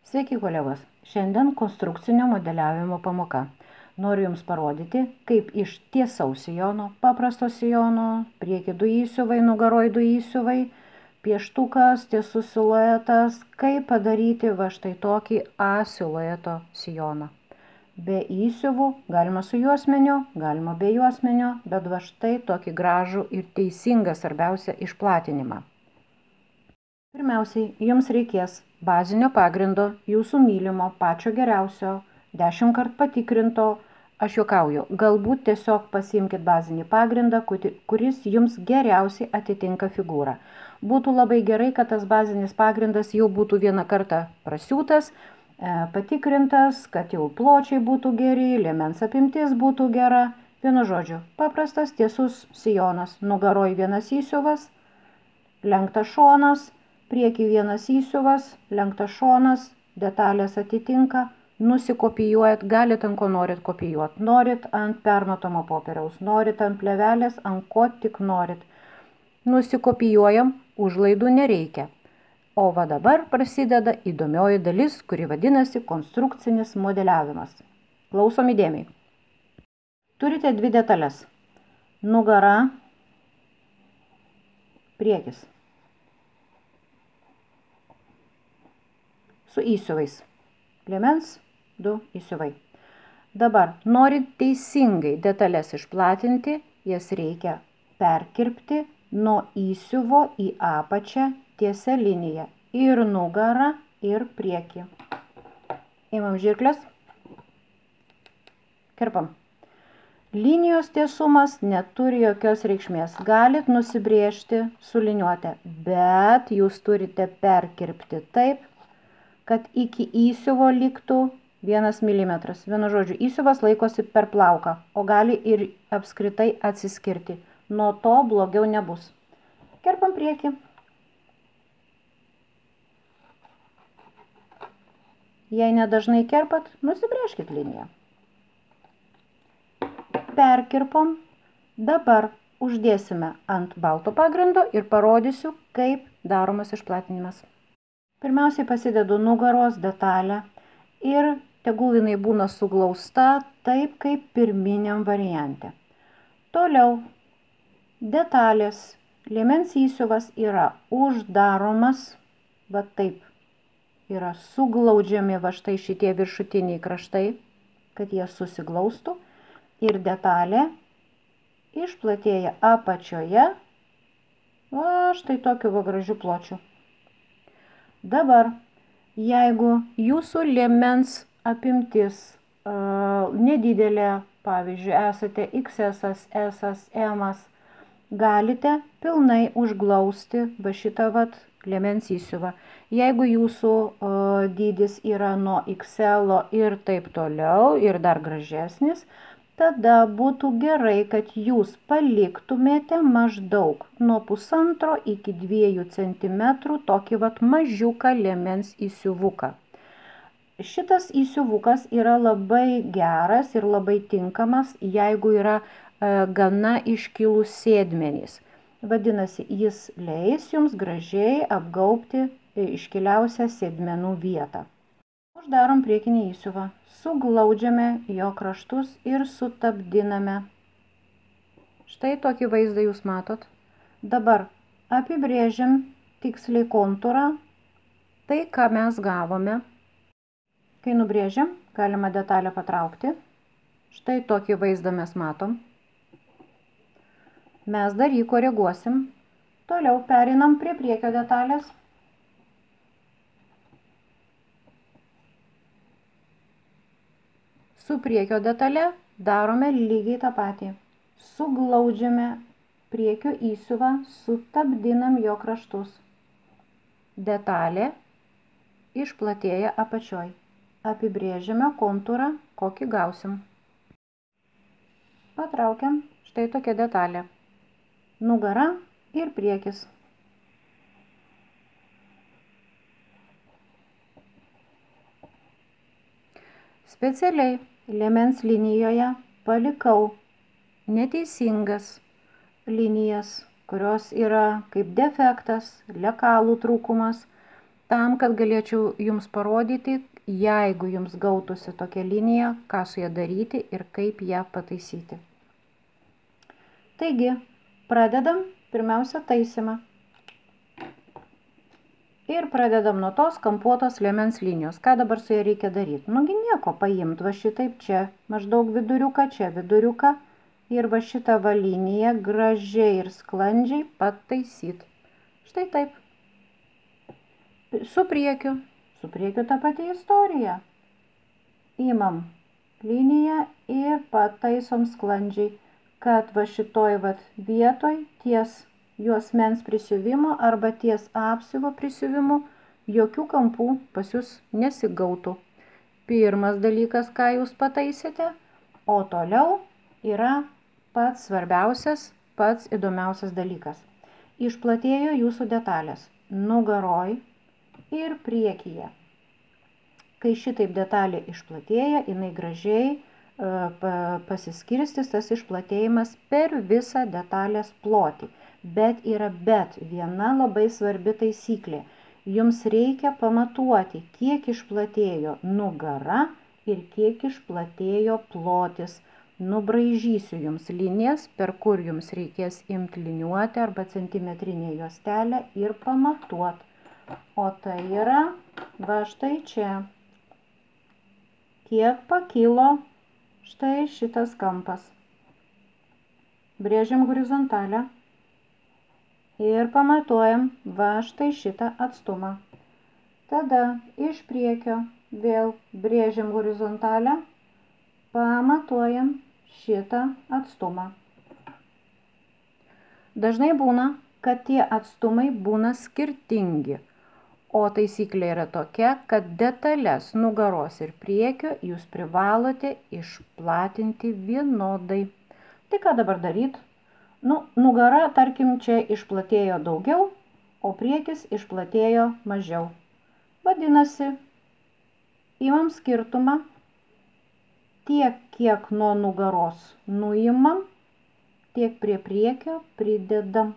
Sveiki kolegos, šiandien konstrukcinio modeliavimo pamoka. Noriu Jums parodyti, kaip iš tiesaus sijono, paprasto sijono, prieki 2 įsiuvai, nugaroj 2 įsiuvai, pieštukas, tiesus siluetas, kaip padaryti va štai tokį A silueto sijoną. Be įsiuvų, galima su juosmeniu, galima be juosmenio, bet va štai tokį gražų ir teisingą svarbiausia išplatinimą. Pirmiausiai, jums reikės bazinio pagrindo, jūsų mylimo, pačio geriausio, 10 kart patikrinto, aš juokauju, galbūt tiesiog pasiimkit bazinį pagrindą, kuris jums geriausiai atitinka figūrą. Būtų labai gerai, kad tas bazinis pagrindas jau būtų vieną kartą prasiūtas, patikrintas, kad jau pločiai būtų geri, liemens apimtis būtų gera. Vienu žodžiu, paprastas tiesus sijonas, nugaroj vienas įsiuvas, lenktas šonas, prieki vienas įsiuvas, lenktas šonas, detalės atitinka, nusikopijuojat, galit ant ko norit kopijuot, norit ant permatomo popieriaus, norit ant plėvelės, ant ko tik norit. Nusikopijuojam, užlaidų nereikia. O va dabar prasideda įdomioji dalis, kuri vadinasi konstrukcinis modeliavimas. Klausom įdėmiai. Turite 2 detalės. Nugara, priekis. Su įsiuvais. Liemens 2 įsiuvai. Dabar, norint teisingai detalės išplatinti, jas reikia perkirpti nuo įsiuvo į apačią tiesia linija. Ir nugarą, ir priekį. Imam žirkles. Kirpam. Linijos tiesumas neturi jokios reikšmės. Galit nusibrėžti su liniuote, bet jūs turite perkirpti taip, kad iki įsiuvo liktų 1 milimetras. Vienu žodžiu, įsiuvas laikosi per plauką, o gali ir apskritai atsiskirti. Nuo to blogiau nebus. Kerpam priekį. Jei nedažnai kerpat, nusibrėžkit liniją. Perkirpom. Dabar uždėsime ant balto pagrindo ir parodysiu, kaip daromas išplatinimas. Pirmiausiai pasidedu nugaros detalę ir tegul jinai būna suglausta taip, kaip pirminiam variante. Toliau detalės, liemens įsiuvas yra uždaromas, va taip, yra suglaudžiami va štai šitie viršutiniai kraštai, kad jie susiglaustų ir detalė išplatėja apačioje, va štai tokiu va gražiu pločiu. Dabar, jeigu jūsų liemens apimtis nedidelė, pavyzdžiui, esate XS, S, M, galite pilnai užglausti va šitą vat liemens įsiuvą. Jeigu jūsų dydis yra nuo XL ir taip toliau ir dar gražesnis, tada būtų gerai, kad jūs paliktumėte maždaug nuo 1,5 iki 2 cm tokį vat mažiuką liemens įsiuvuką. Šitas įsiuvukas yra labai geras ir labai tinkamas, jeigu yra gana iškilus sėdmenys. Vadinasi, jis leis jums gražiai apgaubti iškiliausią sėdmenų vietą. Uždarom priekinį įsiuvą. Suglaudžiame jo kraštus ir sutapdiname. Štai tokį vaizdą jūs matot. Dabar apibrėžiam tiksliai kontūrą, tai ką mes gavome. Kai nubrėžiam, galima detalę patraukti. Štai tokį vaizdą mes matom. Mes dar jį koreguosim. Toliau perinam prie priekio detalės. Su priekio detale darome lygiai tą patį. Suglaudžiame priekio įsiuvą, sutapdinam jo kraštus. Detalė išplatėja apačioj. Apibrėžiame kontūrą, kokį gausim. Patraukiam, štai tokia detalė. Nugara ir priekis. Specialiai liemens linijoje palikau neteisingas linijas, kurios yra kaip defektas, lekalų trūkumas. tam, kad galėčiau jums parodyti, jeigu jums gautųsi tokia linija, ką su ją daryti ir kaip ją pataisyti. Taigi, pradedam pirmiausia taisymą. Ir pradedam nuo tos kampuotos liemens linijos. Ką dabar su ją reikia daryti? Nugi nieko, paimt va šitaip čia, maždaug viduriuką, čia viduriuką. Ir va šitą va liniją gražiai ir sklandžiai pataisyt. Štai taip. Su priekiu ta pati istorija. Imam liniją ir pataisom sklandžiai, kad va šitoj va vietoj ties juosmens prisiuvimo arba ties apsiuvo prisiuvimu jokių kampų pas jūs nesigautų. Pirmas dalykas, ką jūs pataisėte, o toliau yra pats svarbiausias, pats įdomiausias dalykas. Išplatėjo jūsų detalės nugaroj ir priekyje. Kai šitaip detalė išplatėja, jinai gražiai pasiskirstys tas išplatėjimas per visą detalės plotį. Bet yra viena labai svarbi taisyklė. Jums reikia pamatuoti, kiek išplatėjo nugara ir kiek išplatėjo plotis. Nubraižysiu jums linijas, per kur jums reikės imti liniuotę arba centimetrinę juostelę ir pamatuot. O tai yra va štai čia. Kiek pakilo štai šitas kampas. Brėžiam horizontalę ir pamatuojam va štai šitą atstumą. Tada iš priekio vėl brėžiam horizontalę, pamatuojam šitą atstumą. Dažnai būna, kad tie atstumai būna skirtingi. O taisyklė yra tokia, kad detalės nugaros ir priekio jūs privalote išplatinti vienodai. Tai ką dabar daryti? Nugara, tarkim, čia išplatėjo daugiau, o priekis išplatėjo mažiau. Vadinasi, imam skirtumą tiek, kiek nuo nugaros nuimam, tiek prie priekio pridedam.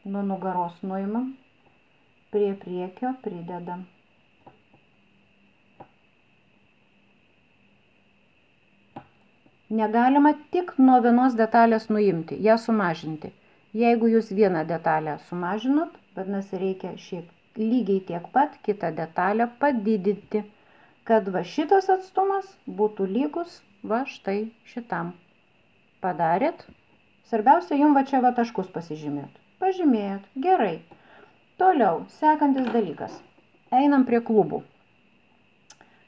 Nuo nugaros nuimam, prie priekio pridedam. Negalima tik nuo vienos detalės nuimti, ją sumažinti. Jeigu jūs vieną detalę sumažinot, vadinasi, reikia lygiai tiek pat kitą detalę padidinti, kad va šitas atstumas būtų lygus va štai šitam. Padarėt? Svarbiausia, jums va čia va taškus pasižymėt. Pažymėjot. Gerai. Toliau, sekantis dalykas. Einam prie klubų.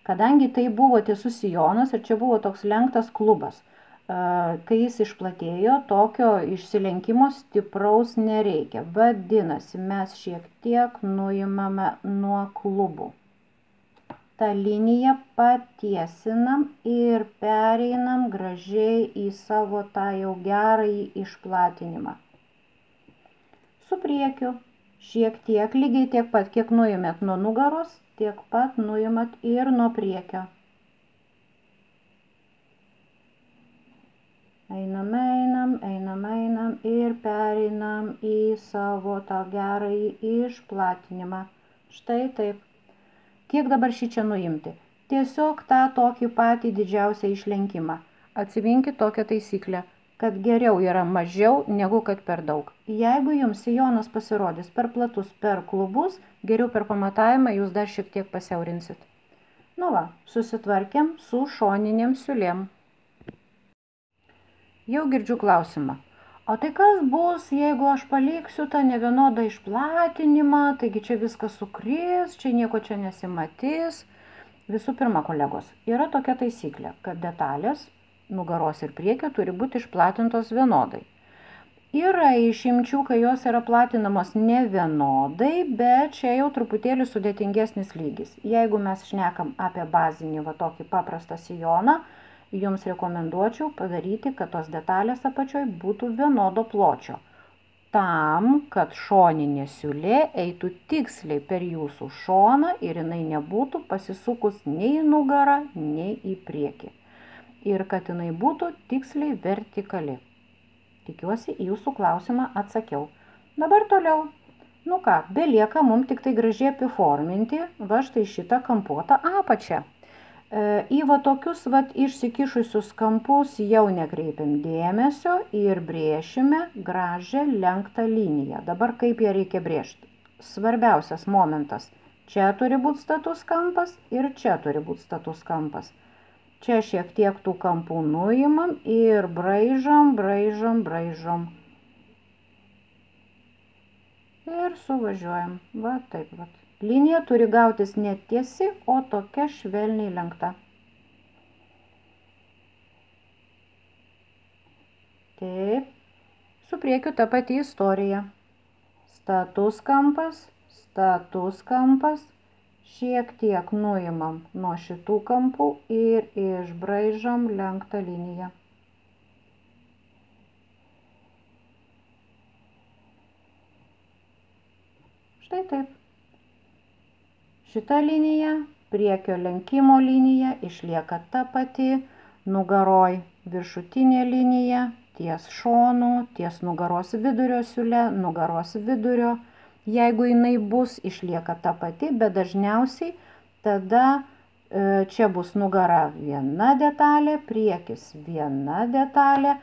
Kadangi tai buvo tiesus sijonas ir čia buvo toks lenktas klubas, kai jis išplatėjo, tokio išsilenkimo stipraus nereikia. Vadinasi, mes šiek tiek nuimame nuo klubų. tą liniją patiesinam ir pereinam gražiai į savo tą jau gerąjį išplatinimą. Su priekiu šiek tiek, lygiai tiek pat, kiek nuimėt nuo nugaros, tiek pat nuimat ir nuo priekio. Einam ir pereinam į savo tą gerąjį išplatinimą. Štai taip. Kiek dabar šį čia nuimti? Tiesiog tą tokį patį didžiausią išlenkimą. Atsiminkit tokią taisyklę, kad geriau yra mažiau negu kad per daug. Jeigu jums sijonas pasirodys per platus, per klubus, geriau per pamatavimą jūs dar šiek tiek pasiaurinsit. Nu va, susitvarkėm su šoninėm siūlėm. Jau girdžiu klausimą. O tai kas bus, jeigu aš paliksiu tą nevienodą išplatinimą, taigi čia viskas sukris, čia nieko čia nesimatys. Visų pirma, kolegos, yra tokia taisyklė, kad detalės nugaros ir priekio turi būti išplatintos vienodai. Yra išimčių, kai jos yra platinamos ne vienodai, bet čia jau truputėlį sudėtingesnis lygis. Jeigu mes šnekam apie bazinį va tokį paprastą sijoną, jums rekomenduočiau padaryti, kad tos detalės apačioj būtų vienodo pločio. Tam, kad šoninė siūlė eitų tiksliai per jūsų šoną ir jinai nebūtų pasisukus nei į nugarą, nei į priekį. Ir kad jinai būtų tiksliai vertikali. Tikiuosi, į jūsų klausimą atsakiau. Dabar toliau. Nu ką, belieka mums tik tai gražiai apiforminti, va štai šitą kampuotą apačią. Į va tokius va išsikišusius kampus jau nekreipiam dėmesio ir brėšime gražią lenktą liniją. Dabar kaip ją reikia brėžti? Svarbiausias momentas. Čia turi būti status kampas ir čia turi būti status kampas. Čia šiek tiek tų kampų nuimam ir braižom. Ir suvažiuojam. Va taip va. Linija turi gautis ne tiesi, o tokia švelniai lenkta. Taip. Su priekiu ta pati istorija. Status kampas. Šiek tiek nuimam nuo šitų kampų ir išbraižom lenktą liniją. Štai taip. Šita linija, priekio lenkimo linija, išlieka ta pati, nugaroj viršutinė linija, ties šonu, ties nugaros vidurio siūle, nugaros vidurio. Jeigu jinai bus, išlieka ta pati, bet dažniausiai tada čia bus nugara viena detalė, priekis viena detalė.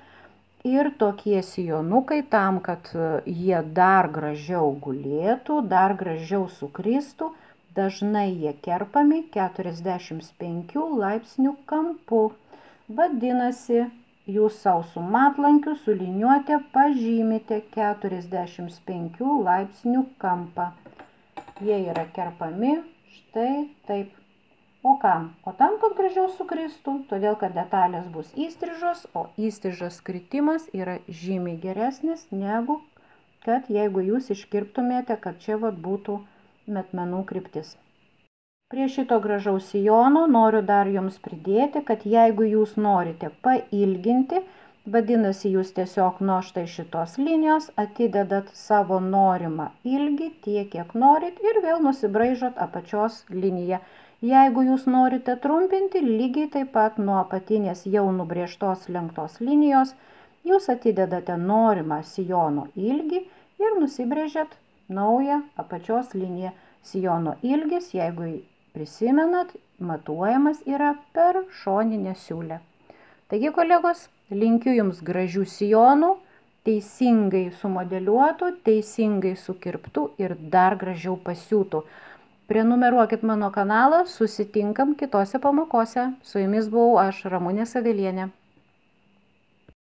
Ir tokie sijonukai tam, kad jie dar gražiau gulėtų, dar gražiau sukristų, dažnai jie kerpami 45 laipsnių kampu. Vadinasi, jūs savo su matlankiu, su liniuotė pažymite 45 laipsnių kampą. Jie yra kerpami štai taip. O kam? O tam, kad gražiau sukristų, todėl kad detalės bus įstrižos, o įstrižas kritimas yra žymiai geresnis negu kad jeigu jūs iškirptumėte, kad čia vat būtų metmenų kryptis. Prie šito gražaus sijono noriu dar jums pridėti, kad jeigu jūs norite pailginti, vadinasi, jūs tiesiog nuo štai šitos linijos atidedat savo norimą ilgį tiek, kiek norit ir vėl nusibraižot apačios liniją. Jeigu jūs norite trumpinti, lygiai taip pat nuo apatinės jau nubrėžtos lenktos linijos, jūs atidedate norimą sijono ilgį ir nusibrėžiat naują apačios liniją. Sijono ilgis, jeigu prisimenat, matuojamas yra per šoninę siūlę. Taigi, kolegos, linkiu jums gražių sijonų, teisingai sumodeliuotų, teisingai sukirptų ir dar gražiau pasiūtų. Prenumeruokit mano kanalą, susitinkam kitose pamokose. Su jumis buvau aš, Ramunė Savelienė.